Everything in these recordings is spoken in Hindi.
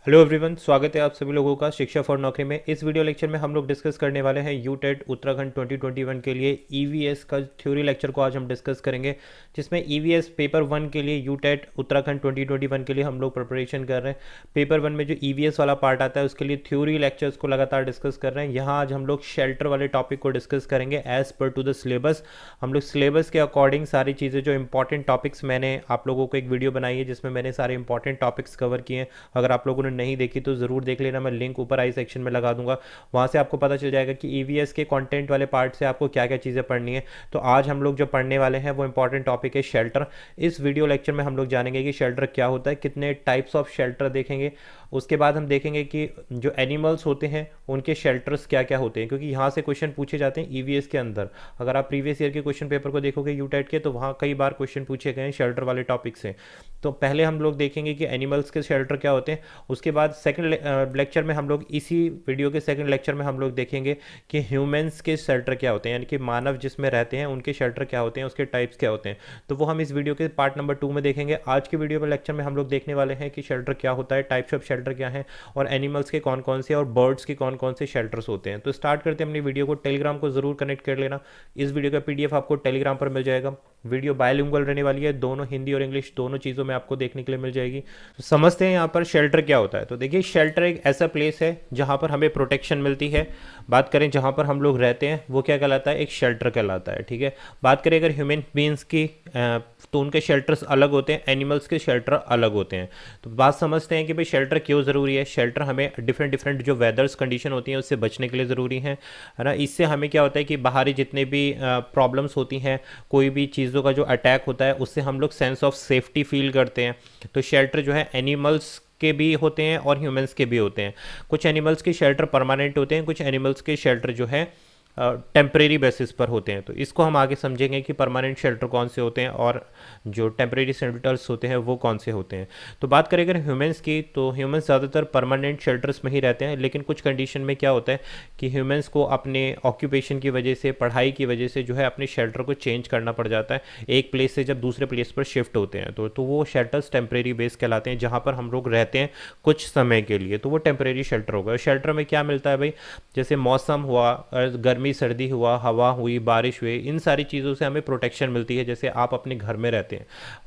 हेलो एवरीवन, स्वागत है आप सभी लोगों का शिक्षा फॉर नौकरी में। इस वीडियो लेक्चर में हम लोग डिस्कस करने वाले हैं यूटेट उत्तराखंड 2021 के लिए ईवीएस का थ्योरी लेक्चर को आज हम डिस्कस करेंगे, जिसमें ईवीएस पेपर वन के लिए यूटेट उत्तराखंड 2021 के लिए हम लोग प्रिपरेशन कर रहे हैं। पेपर वन में जो ईवीएस वाला पार्ट आता है उसके लिए थ्योरी लेक्चर्स को लगातार डिस्कस कर रहे हैं। यहाँ आज हम लोग शेल्टर वाले टॉपिक को डिस्कस करेंगे as per to the syllabus. हम लोग सिलेबस के अकॉर्डिंग सारी चीज़ें जो इंपॉर्टेंट टॉपिक्स, मैंने आप लोगों को एक वीडियो बनाई है जिसमें मैंने सारे इंपॉर्टेंट टॉपिक्स कवर किए हैं। अगर आप लोगों ने नहीं देखी तो ज़रूर देख लेना, मैं लिंक ऊपर आई सेक्शन में लगा दूंगा। वहाँ से आपको पता चल जाएगा कि ईवीएस के कंटेंट वाले पार्ट से आपको क्या क्या चीज़ें पढ़नी है। तो आज हम लोग जो पढ़ने वाले हैं वो इंपॉर्टेंट टॉपिक है शेल्टर। इस वीडियो लेक्चर में हम लोग जानेंगे कि शेल्टर क्या होता है, कितने टाइप्स ऑफ शेल्टर देखेंगे। उसके बाद हम देखेंगे कि जो एनिमल्स होते हैं उनके शेल्टर्स क्या क्या होते हैं, क्योंकि यहाँ से क्वेश्चन पूछे जाते हैं ईवीएस के अंदर। अगर आप प्रीवियस ईयर के क्वेश्चन पेपर को देखोगे यूटेट के, तो वहाँ कई बार क्वेश्चन पूछे गए हैं शेल्टर वाले टॉपिक से। तो पहले हम लोग देखेंगे कि एनिमल्स के शेल्टर क्या होते हैं। उसके बाद सेकंड लेक्चर में हम लोग, इसी वीडियो के सेकंड लेक्चर में हम लोग देखेंगे कि ह्यूमंस के शेल्टर क्या होते हैं, यानी कि मानव जिसमें रहते हैं उनके शेल्टर क्या होते हैं, उसके टाइप्स क्या होते हैं। तो वो हम इस वीडियो के पार्ट नंबर 2 में देखेंगे। आज की वीडियो में लेक्चर में हम लोग देखने वाले हैं कि शेल्टर क्या होता है, टाइप्स ऑफ शेल्टर क्या है, और एनिमल्स के कौन कौन से और बर्ड्स के कौन कौन से शेल्टर्स होते हैं। तो स्टार्ट करते हैं अपनी वीडियो को। टेलीग्राम को जरूर कनेक्ट कर लेना, इस वीडियो का पीडीएफ आपको टेलीग्राम पर मिल जाएगा। वीडियो बायलिंगुअल रहने वाली है, दोनों हिंदी और इंग्लिश दोनों चीज़ों में आपको देखने के लिए मिल जाएगी। तो समझते हैं यहाँ पर शेल्टर क्या होता है। तो देखिए, शेल्टर एक ऐसा प्लेस है जहाँ पर हमें प्रोटेक्शन मिलती है। बात करें जहाँ पर हम लोग रहते हैं वो क्या कहलाता है, एक शेल्टर कहलाता है। ठीक है, बात करें अगर ह्यूमन बींग्स की, तो उनके शेल्टर्स अलग होते हैं, एनिमल्स के शेल्टर अलग होते हैं। तो बात समझते हैं कि भाई शेल्टर क्यों ज़रूरी है। शेल्टर हमें डिफरेंट डिफरेंट जो वेदर्स कंडीशन होती हैं उससे बचने के लिए ज़रूरी है ना। इससे हमें क्या होता है कि बाहरी जितने भी प्रॉब्लम्स होती हैं, कोई भी चीज़ों का जो अटैक होता है, उससे हम लोग सेंस ऑफ सेफ्टी फील करते हैं। तो शेल्टर जो है एनिमल्स के भी होते हैं और ह्यूमंस के भी होते हैं। कुछ एनिमल्स के शेल्टर परमानेंट होते हैं, कुछ एनिमल्स के शेल्टर जो है टेम्परेरी बेसिस पर होते हैं। तो इसको हम आगे समझेंगे कि परमानेंट शेल्टर कौन से होते हैं और जो टेम्परेरी शेल्टर्स होते हैं वो कौन से होते हैं। तो बात करें अगर ह्यूमंस की, तो ह्यूमंस ज़्यादातर परमानेंट शेल्टर्स में ही रहते हैं। लेकिन कुछ कंडीशन में क्या होता है कि ह्यूमंस को अपने ऑक्यूपेशन की वजह से, पढ़ाई की वजह से जो है अपने शेल्टर को चेंज करना पड़ जाता है। एक प्लेस से जब दूसरे प्लेस पर शिफ्ट होते हैं तो वो शेल्टर्स टेम्परेरी बेस कहलाते हैं, जहाँ पर हम लोग रहते हैं कुछ समय के लिए। तो वो टेम्परेरी शेल्टर होगा। शेल्टर में क्या मिलता है भाई, जैसे मौसम हुआ, गर्मी सर्दी हुआ, हवा हुई, बारिश हुई, इन सारी चीज़ों से हमें प्रोटेक्शन मिलती है। जैसे आप अपने घर में रहते हैं,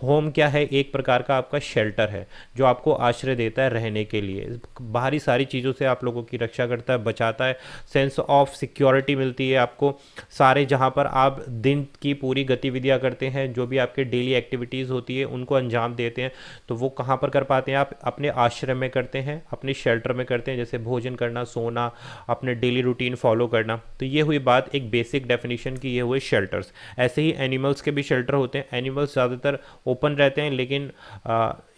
होम क्या है, एक प्रकार का आपका शेल्टर है जो आपको आश्रय देता है रहने के लिए। बाहरी सारी चीज़ों से आप लोगों की रक्षा करता है, बचाता है, सेंस ऑफ सिक्योरिटी मिलती है आपको। सारे जहाँ पर आप दिन की पूरी गतिविधियाँ करते हैं, जो भी आपके डेली एक्टिविटीज़ होती है उनको अंजाम देते हैं, तो वो कहाँ पर कर पाते हैं, आप अपने आश्रय में करते हैं, अपने शेल्टर में करते हैं। जैसे भोजन करना, सोना, अपने डेली रूटीन फॉलो करना। तो ये हुई बात एक बेसिक डेफिनेशन की, ये हुए शेल्टर्स। ऐसे ही एनिमल्स के भी शेल्टर होते हैं। एनिमल्स ज़्यादातर ओपन रहते हैं, लेकिन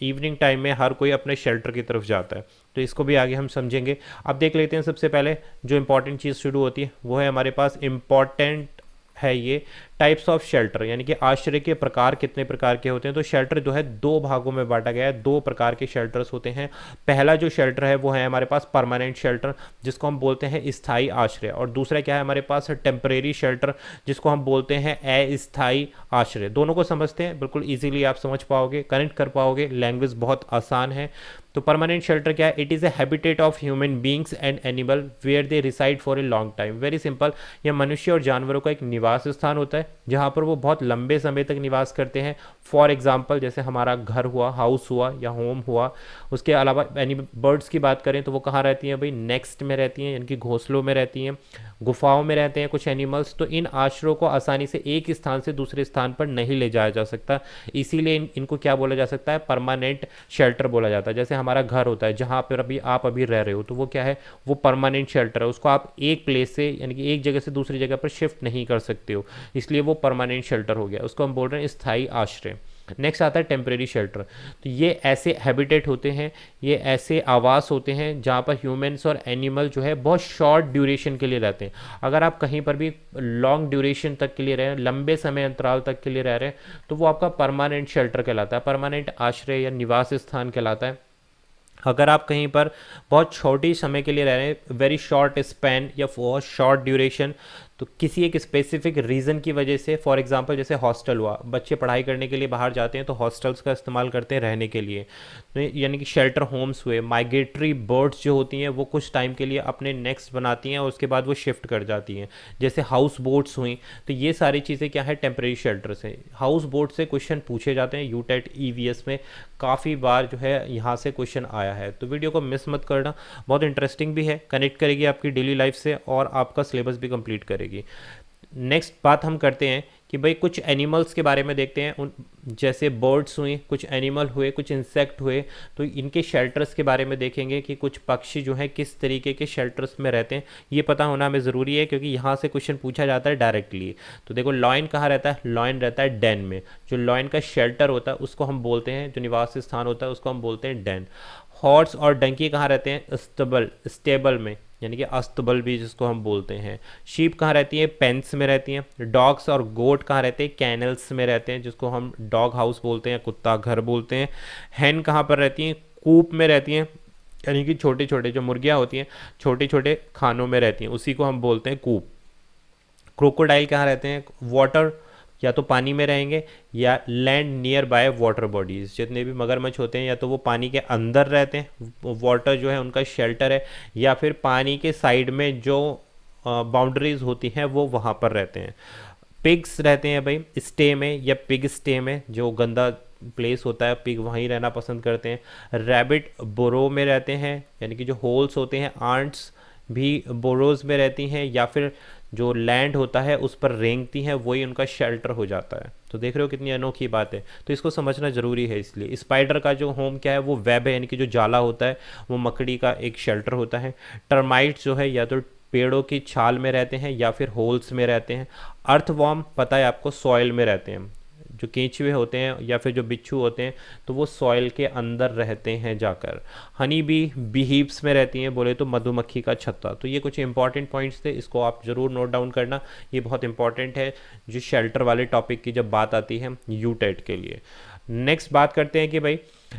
इवनिंग टाइम में हर कोई अपने शेल्टर की तरफ जाता है। तो इसको भी आगे हम समझेंगे। अब देख लेते हैं, सबसे पहले जो इंपॉर्टेंट चीज़ शुरू होती है वो है हमारे पास इंपॉर्टेंट है ये टाइप्स ऑफ शेल्टर, यानी कि आश्रय के प्रकार कितने प्रकार के होते हैं। तो शेल्टर जो है दो भागों में बांटा गया है, दो प्रकार के शेल्टर्स होते हैं। पहला जो शेल्टर है वो है हमारे पास परमानेंट शेल्टर, जिसको हम बोलते हैं स्थायी आश्रय। और दूसरा क्या है हमारे पास, टेम्परेरी शेल्टर, जिसको हम बोलते हैं अस्थायी आश्रय। दोनों को समझते हैं, बिल्कुल ईजिली आप समझ पाओगे, कनेक्ट कर पाओगे, लैंग्वेज बहुत आसान है। तो परमानेंट शेल्टर क्या है, it is a habitat of human beings and animal where they reside for a long time. Very simple, यह मनुष्य और जानवरों का एक निवास स्थान होता है जहाँ पर वो बहुत लंबे समय तक निवास करते हैं। फॉर एग्जाम्पल, जैसे हमारा घर हुआ, हाउस हुआ या होम हुआ। उसके अलावा एनी बर्ड्स की बात करें तो वो कहाँ रहती हैं भाई, नेक्स्ट में रहती हैं, यानी कि घोंसलों में रहती हैं, गुफाओं में रहते हैं कुछ एनिमल्स। तो इन आश्रयों को आसानी से एक स्थान से दूसरे स्थान पर नहीं ले जाया जा सकता, इसीलिए इनको क्या बोला जा सकता है, परमानेंट शेल्टर बोला जाता है। जैसे हमारा घर होता है जहाँ पर आप अभी रह रहे हो, तो वो क्या है, वो परमानेंट शेल्टर है। उसको आप एक प्लेस से, यानी कि एक जगह से दूसरी जगह पर शिफ्ट नहीं कर सकते हो, इसलिए वो परमानेंट शेल्टर हो गया। उसको हम बोल रहे हैं स्थायी आश्रय। नेक्स्ट आता है टेम्परेरी शेल्टर। तो ये ऐसे हैबिटेट होते हैं, ये ऐसे आवास होते हैं जहाँ पर ह्यूमंस और एनिमल जो है बहुत शॉर्ट ड्यूरेशन के लिए रहते हैं। अगर आप कहीं पर भी लॉन्ग ड्यूरेशन तक के लिए रह रहे हैं, लंबे समय अंतराल तक के लिए रह रहे हैं, तो वो आपका परमानेंट शेल्टर कहलाता है, परमानेंट आश्रय या निवास स्थान कहलाता है। अगर आप कहीं पर बहुत छोटी समय के लिए रह रहे हैं, वेरी शॉर्ट स्पैन या फॉर शॉर्ट ड्यूरेशन, तो किसी एक स्पेसिफिक रीज़न की वजह से, फॉर एग्जांपल जैसे हॉस्टल हुआ, बच्चे पढ़ाई करने के लिए बाहर जाते हैं तो हॉस्टल्स का इस्तेमाल करते हैं रहने के लिए, तो यानी कि शेल्टर होम्स हुए। माइग्रेटरी बर्ड्स जो होती हैं वो कुछ टाइम के लिए अपने नेक्स्ट बनाती हैं और उसके बाद वो शिफ्ट कर जाती हैं, जैसे हाउस बोट्स हुई। तो ये सारी चीज़ें क्या है, टेम्परेरी शेल्टर्स हैं। हाउस बोट से क्वेश्चन पूछे जाते हैं यूटेट ईवीएस में, काफ़ी बार जो है यहाँ से क्वेश्चन आया है। तो वीडियो को मिस मत करना, बहुत इंटरेस्टिंग भी है, कनेक्ट करेगी आपकी डेली लाइफ से और आपका सिलेबस भी कंप्लीट करेगी। नेक्स्ट बात हम करते हैं कि भाई कुछ एनिमल्स के बारे में देखते हैं, उन जैसे बर्ड्स हुई, कुछ एनिमल हुए, कुछ इंसेक्ट हुए, तो इनके शेल्टर्स के बारे में देखेंगे कि कुछ पक्षी जो हैं किस तरीके के शेल्टर्स में रहते हैं। ये पता होना हमें ज़रूरी है क्योंकि यहाँ से क्वेश्चन पूछा जाता है डायरेक्टली। तो देखो लॉयन कहाँ रहता है, लॉयन रहता है डेन में। जो लॉयन का शेल्टर होता है उसको हम बोलते हैं, जो निवास स्थान होता है उसको हम बोलते हैं डेन। हॉर्स और डंकी कहाँ रहते हैं, स्टेबल में, यानी कि अस्तबल भी जिसको हम बोलते हैं। शीप कहाँ रहती है, पेंस में रहती हैं। डॉग्स और गोट कहाँ रहते हैं, कैनल्स में रहते हैं, जिसको हम डॉग हाउस बोलते हैं, कुत्ता घर बोलते हैं। हैन कहाँ पर रहती हैं, कूप में रहती हैं, यानी कि छोटे छोटे जो मुर्गियाँ होती हैं छोटे छोटे खानों में रहती हैं, उसी को हम बोलते हैं कूप। क्रोकोडाइल कहाँ रहते हैं, वाटर, या तो पानी में रहेंगे या land near by water bodies. जितने भी मगरमच्छ होते हैं या तो वो पानी के अंदर रहते हैं, वाटर जो है उनका शेल्टर है, या फिर पानी के साइड में जो बाउंड्रीज होती हैं वो वहाँ पर रहते हैं। पिग्स रहते हैं भाई स्टे में या पिग स्टे में, जो गंदा प्लेस होता है पिग वहीं रहना पसंद करते हैं। रैबिट बोरो में रहते हैं, यानी कि जो होल्स होते हैं। आंट्स भी बोरोज में रहती हैं, या फिर जो लैंड होता है उस पर रेंगती हैं, वही उनका शेल्टर हो जाता है। तो देख रहे हो कितनी अनोखी बात है, तो इसको समझना ज़रूरी है। इसलिए स्पाइडर का जो होम क्या है, वो वेब है, यानी कि जो जाला होता है वो मकड़ी का एक शेल्टर होता है। टर्माइट्स जो है या तो पेड़ों की छाल में रहते हैं या फिर होल्स में रहते हैं। अर्थवॉर्म पता है आपको, सॉइल में रहते हैं। जो केंचुए होते हैं या फिर जो बिच्छू होते हैं तो वो सॉइल के अंदर रहते हैं जाकर। हनी बी बीहीव्स में रहती हैं, बोले तो मधुमक्खी का छत्ता। तो ये कुछ इंपॉर्टेंट पॉइंट्स थे, इसको आप ज़रूर नोट डाउन करना, ये बहुत इंपॉर्टेंट है जो शेल्टर वाले टॉपिक की जब बात आती है यूटेट के लिए। नेक्स्ट बात करते हैं कि भाई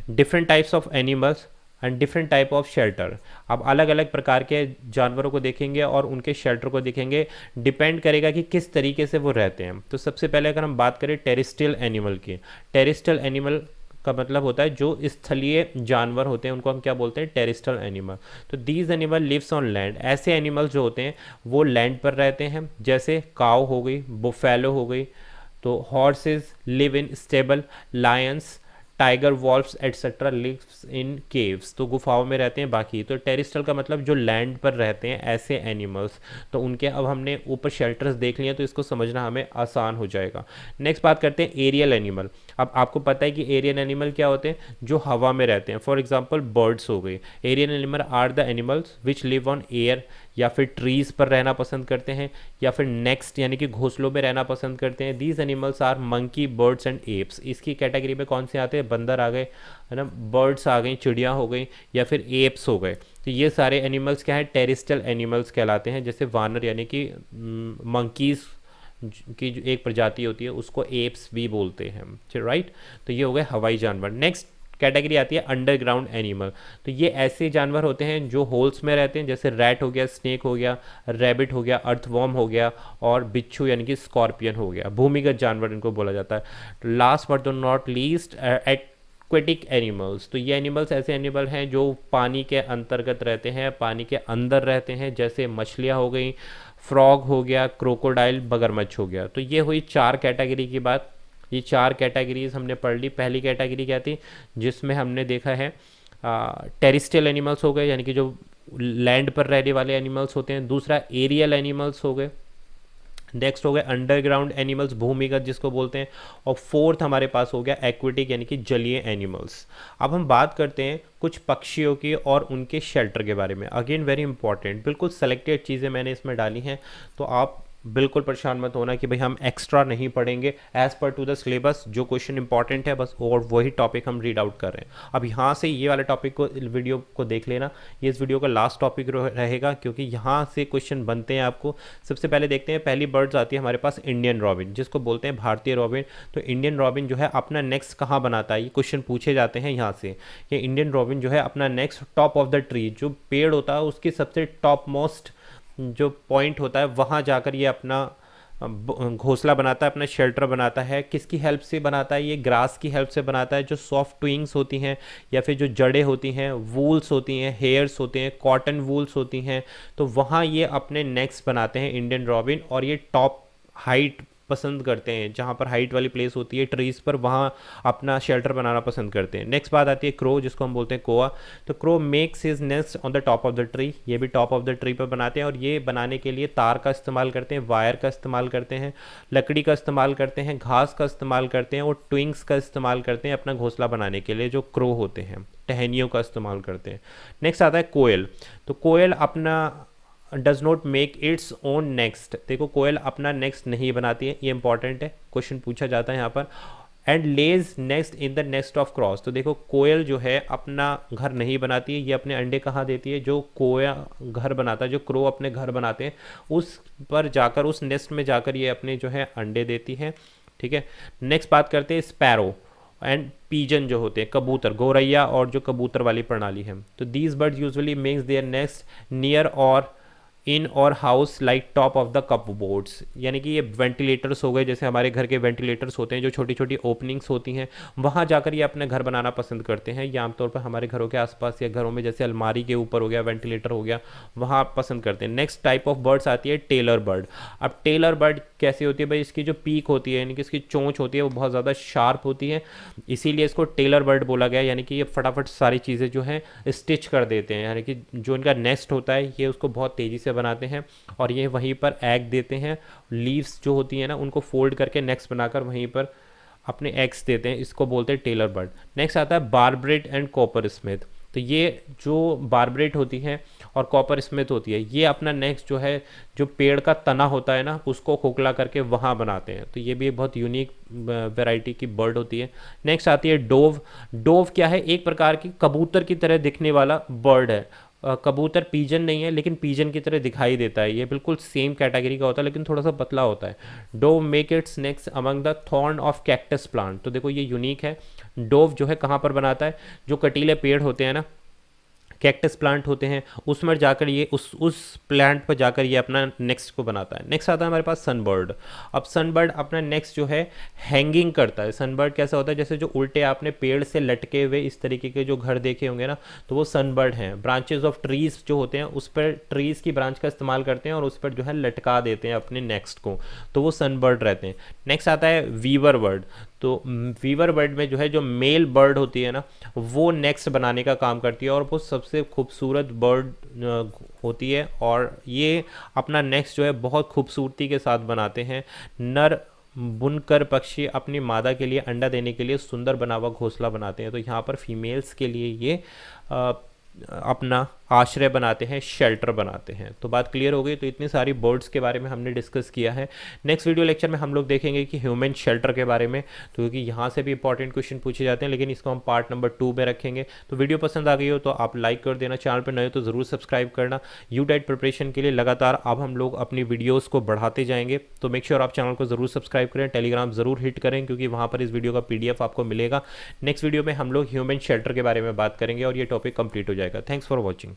different types of animals and different type of shelter. अब अलग अलग प्रकार के जानवरों को देखेंगे और उनके शेल्टर को देखेंगे, डिपेंड करेगा कि किस तरीके से वो रहते हैं। तो सबसे पहले अगर हम बात करें टेरेस्ट्रियल एनिमल की, टेरेस्ट्रियल एनिमल का मतलब होता है जो स्थलीय जानवर होते हैं उनको हम क्या बोलते हैं, टेरेस्ट्रियल एनिमल। तो these animal lives on land, ऐसे एनिमल्स जो होते हैं वो लैंड पर रहते हैं, जैसे काऊ हो गई, बुफेलो हो गई। तो horses live in stable, lions, tiger, wolves etcetera lives in caves, तो गुफाओं में रहते हैं। बाकी तो टेरेस्ट्रियल का मतलब जो लैंड पर रहते हैं ऐसे एनिमल्स। तो उनके अब हमने ऊपर शेल्टर्स देख लिए तो इसको समझना हमें आसान हो जाएगा। नेक्स्ट बात करते हैं एरियल एनिमल। अब आपको पता है कि एरियल एनिमल क्या होते हैं, जो हवा में रहते हैं। फॉर एग्जाम्पल बर्ड्स हो गई। Aerial animal are the animals which live on air, या फिर ट्रीज़ पर रहना पसंद करते हैं, या फिर नेक्स्ट यानी कि घोंसलों में रहना पसंद करते हैं। These animals are monkey, birds and apes. इसकी कैटेगरी में कौन से आते हैं, बंदर आ गए, है ना, बर्ड्स आ गई, चिड़िया हो गई, या फिर एप्स हो गए। तो ये सारे एनिमल्स क्या है, टेरेस्ट्रियल एनिमल्स कहलाते हैं। जैसे वानर यानी कि मंकीज़ की जो एक प्रजाति होती है उसको एप्स भी बोलते हैं, राइट। तो ये हो गए हवाई जानवर। नेक्स्ट कैटेगरी आती है अंडरग्राउंड एनिमल। तो ये ऐसे जानवर होते हैं जो होल्स में रहते हैं, जैसे रैट हो गया, स्नेक हो गया, रैबिट हो गया, अर्थवॉर्म हो गया, और बिच्छू यानी कि स्कॉर्पियन हो गया। भूमिगत जानवर इनको बोला जाता है। Last but not least aquatic animals. तो ये एनिमल्स ऐसे एनिमल हैं जो पानी के अंतर्गत रहते हैं, पानी के अंदर रहते हैं, जैसे मछलियाँ हो गई, फ्रॉग हो गया, क्रोकोडाइल, मगरमच्छ हो गया। तो ये हुई 4 कैटेगरी की बात। ये 4 कैटेगरीज हमने पढ़ ली। पहली कैटेगरी क्या थी, जिसमें हमने देखा है टेरेस्ट्रियल एनिमल्स हो गए, यानी कि जो लैंड पर रहने वाले एनिमल्स होते हैं। दूसरा एरियल एनिमल्स हो गए। नेक्स्ट हो गए अंडरग्राउंड एनिमल्स, भूमिगत जिसको बोलते हैं। और फोर्थ हमारे पास हो गया एक्वेटिक यानी कि जलीय एनिमल्स। अब हम बात करते हैं कुछ पक्षियों की और उनके शेल्टर के बारे में। अगेन वेरी इंपॉर्टेंट, बिल्कुल सेलेक्टेड चीज़ें मैंने इसमें डाली हैं, तो आप बिल्कुल परेशान मत होना कि भाई हम एक्स्ट्रा नहीं पढ़ेंगे। As per to the syllabus जो क्वेश्चन इंपॉर्टेंट है बस, और वही टॉपिक हम रीड आउट कर रहे हैं। अब यहाँ से ये वाले टॉपिक को, वीडियो को देख लेना, ये इस वीडियो का लास्ट टॉपिक रहेगा क्योंकि यहाँ से क्वेश्चन बनते हैं आपको। सबसे पहले देखते हैं, पहली बर्ड्स आती है हमारे पास इंडियन रॉबिन, जिसको बोलते हैं भारतीय रॉबिन। तो इंडियन रॉबिन जो है अपना नेक्स्ट कहाँ बनाता है, ये क्वेश्चन पूछे जाते हैं यहाँ से कि इंडियन रॉबिन जो है अपना next top of the tree, जो पेड़ होता है उसकी सबसे टॉप मोस्ट जो पॉइंट होता है वहाँ जाकर ये अपना घोंसला बनाता है, अपना शेल्टर बनाता है। किसकी हेल्प से बनाता है? ये ग्रास की हेल्प से बनाता है। जो सॉफ्ट ट्विंग्स होती हैं या फिर जो जड़ें होती हैं, वूल्स होती हैं, हेयर्स होते हैं, कॉटन वूल्स होती हैं, तो वहाँ ये अपने नेक्स्ट बनाते हैं इंडियन रॉबिन। और ये टॉप हाइट पसंद करते हैं, जहाँ पर हाइट वाली प्लेस होती है ट्रीज़ पर, वहाँ अपना शेल्टर बनाना पसंद करते हैं। नेक्स्ट बात आती है क्रो, जिसको हम बोलते हैं कोआ। तो crow makes his nest on the top of the tree. ये भी टॉप ऑफ द ट्री पर बनाते हैं और ये बनाने के लिए तार का इस्तेमाल करते हैं, वायर का इस्तेमाल करते हैं, लकड़ी का इस्तेमाल करते हैं, घास का इस्तेमाल करते हैं और ट्विंग्स का इस्तेमाल करते हैं अपना घोंसला बनाने के लिए। जो क्रो होते हैं टहनियों का इस्तेमाल करते हैं। नेक्स्ट आता है कोयल। तो कोयल अपना does not make its own next. देखो कोयल अपना नेक्स्ट नहीं बनाती है, ये इंपॉर्टेंट है, क्वेश्चन पूछा जाता है यहाँ पर। And lays next in the nest of crows. तो देखो कोयल जो है अपना घर नहीं बनाती है, ये अपने अंडे कहाँ देती है? जो कोया घर बनाता है, जो क्रो अपने घर बनाते हैं उस पर जाकर, उस नेस्ट में जाकर ये अपने जो है अंडे देती है। ठीक है, नेक्स्ट बात करते हैं स्पैरो एंड पीजन जो होते हैं, कबूतर, गौरैया और जो कबूतर वाली प्रणाली है। तो these birds usually makes there nest near और इन और house like top of the cup boards. यानी कि ये वेंटिलेटर्स हो गए, जैसे हमारे घर के वेंटिलेटर्स होते हैं, जो छोटी छोटी ओपनिंग्स होती हैं, वहाँ जाकर ये अपने घर बनाना पसंद करते हैं। ये आमतौर पर हमारे घरों के आसपास या घरों में जैसे अलमारी के ऊपर हो गया, वेंटिलेटर हो गया, वहाँ पसंद करते हैं। नेक्स्ट टाइप ऑफ बर्ड्स आती है टेलर बर्ड। अब टेलर बर्ड कैसी होती है भाई? इसकी जो पीक होती है, यानी कि इसकी चोंच होती है, वो बहुत ज़्यादा शार्प होती है, इसीलिए इसको टेलर बर्ड बोला गया। यानी कि ये फटाफट सारी चीज़ें जो हैं स्टिच कर देते हैं, यानी कि जो इनका नेस्ट होता है ये उसको बहुत तेज़ी से बनाते हैं और ये वहीं पर एग देते हैं। लीव्स जो होती हैं ना, उनको फोल्ड करके नेक्स्ट बनाकर वहीं पर अपने एग्स देते हैं, इसको बोलते हैं टेलर बर्ड। नेक्स्ट आता है बार्बरेट एंड कॉपर स्मिथ। तो ये जो बार्बरेट होती है और कॉपर स्मिथ होती है, ये अपना नेक्स्ट जो है, जो पेड़ का तना होता है ना, उसको खोखला करके वहाँ बनाते हैं। तो ये भी एक बहुत यूनिक वैरायटी की बर्ड होती है। नेक्स्ट आती है डोव। डोव क्या है? एक प्रकार की कबूतर की तरह दिखने वाला बर्ड है। कबूतर पीजन नहीं है, लेकिन पीजन की तरह दिखाई देता है। ये बिल्कुल सेम कैटेगरी का होता है, लेकिन थोड़ा सा पतला होता है। Dove make it's next among the thorn of cactus plant. तो देखो ये यूनिक है। डोव जो है कहाँ पर बनाता है? जो कटीले पेड़ होते हैं ना, कैक्टस प्लांट होते हैं, उसमें जाकर ये उस प्लांट पर जाकर ये अपना नेक्स्ट को बनाता है। नेक्स्ट आता है हमारे पास सनबर्ड। अब सनबर्ड अपना नेक्स्ट जो है हैंगिंग करता है। सनबर्ड कैसा होता है? जैसे जो उल्टे आपने पेड़ से लटके हुए इस तरीके के जो घर देखे होंगे ना, तो वो सनबर्ड हैं। ब्रांचेज ऑफ ट्रीज जो होते हैं उस पर, ट्रीज की ब्रांच का इस्तेमाल करते हैं और उस पर जो है लटका देते हैं अपने नेक्स्ट को, तो वो सनबर्ड रहते हैं। नेक्स्ट आता है वीवर बर्ड। तो वीवर बर्ड में जो है, जो मेल बर्ड होती है ना, वो नेक्स्ट बनाने का काम करती है और वो सबसे खूबसूरत बर्ड होती है और ये अपना नेक्स्ट जो है बहुत खूबसूरती के साथ बनाते हैं। नर बुनकर पक्षी अपनी मादा के लिए अंडा देने के लिए सुंदर बना हुआ घोंसला बनाते हैं। तो यहाँ पर फीमेल्स के लिए ये अपना आश्रय बनाते हैं, शेल्टर बनाते हैं। तो बात क्लियर हो गई। तो इतनी सारी बर्ड्स के बारे में हमने डिस्कस किया है। नेक्स्ट वीडियो लेक्चर में हम लोग देखेंगे कि ह्यूमन शेल्टर के बारे में, तो क्योंकि यहाँ से भी इंपॉर्टेंट क्वेश्चन पूछे जाते हैं, लेकिन इसको हम पार्ट नंबर 2 में रखेंगे। तो वीडियो पसंद आ गई हो तो आप लाइक कर देना, चैनल पर नए हो तो ज़रूर सब्सक्राइब करना। यूटेट प्रिपरेशन के लिए लगातार अब हम लोग अपनी वीडियोज़ को बढ़ाते जाएंगे, तो मेक श्योर आप चैनल को ज़रूर सब्सक्राइब करें, टेलीग्राम ज़रूर हिट करें, क्योंकि वहाँ पर इस वीडियो का PDF आपको मिलेगा। नेक्स्ट वीडियो में हम लोग ह्यूमन शेल्टर के बारे में बात करेंगे और ये टॉपिक कंप्लीट हो जाएगा। Thanks for watching.